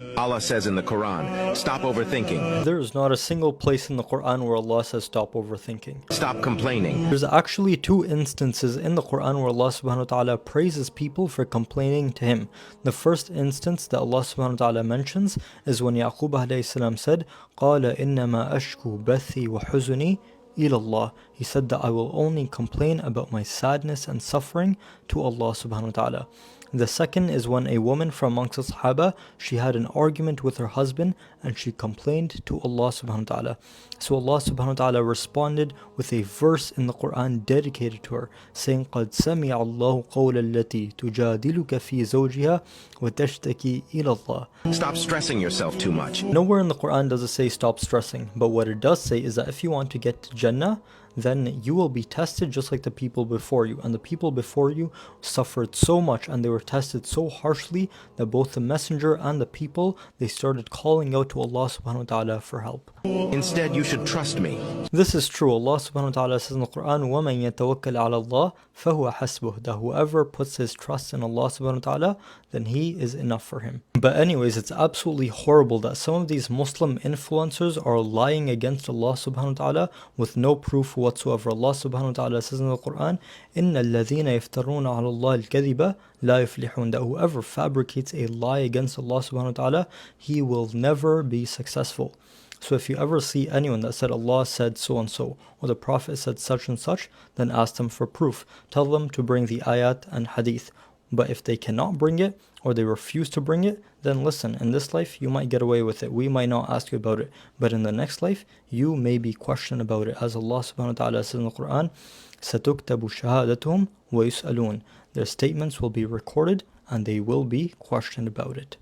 Allah says in the Quran, stop overthinking. There is not a single place in the Quran where Allah says stop overthinking. Stop complaining. There's actually two instances in the Quran where Allah subhanahu wa ta'ala praises people for complaining to Him. The first instance that Allah subhanahu wa ta'ala mentions is when Yaqub alayhi salam said, قَالَ إِنَّمَا أَشْكُو بَثِّي وَحُزُنِي إِلَى اللَّهِ. He said that I will only complain about my sadness and suffering to Allah subhanahu wa ta'ala. The second is when a woman from amongst the Sahaba, she had an argument with her husband and she complained to Allah subhanahu wa ta'ala. So Allah subhanahu wa ta'ala responded with a verse in the Quran dedicated to her, saying, قَدْ سَمِعَ اللَّهُ قَوْلَ الَّتِي تُجَادِلُكَ فِي زَوْجِهَا وَتَشْتَكِي إِلَى اللَّهِ. Stop stressing yourself too much. Nowhere in the Quran does it say stop stressing, but what it does say is that if you want to get to Jannah, then you will be tested just like the people before you. And the people before you suffered so much and they were tested so harshly that both the messenger and the people, they started calling out to Allah subhanahu wa ta'ala for help. Instead, you should trust me. This is true. Allah subhanahu wa ta'ala says in the Quran, وَمَن يَتَوَكَّلْ عَلَى اللَّهِ فَهُوَ حَسْبُهُ. That whoever puts his trust in Allah subhanahu wa ta'ala, then He is enough for him. But anyways, it's absolutely horrible that some of these Muslim influencers are lying against Allah subhanahu wa ta'ala with no proof whatsoever. Allah subhanahu wa ta'ala says in the Quran, إِنَّ الَّذِينَ يَفْتَرُونَ عَلَى اللَّهِ الْكَذِبَ لَا يُفْلِحُونَ. That whoever fabricates a lie against Allah subhanahu wa ta'ala, he will never be successful. So if you ever see anyone that said Allah said so and so, or the Prophet said such and such, then ask them for proof. Tell them to bring the ayat and hadith. But if they cannot bring it, or they refuse to bring it, then listen, in this life you might get away with it. We might not ask you about it. But in the next life, you may be questioned about it. As Allah subhanahu wa ta'ala says in the Quran, سَتُكْتَبُ شَهَادَتُهُمْ وَيُسْأَلُونَ. Their statements will be recorded and they will be questioned about it.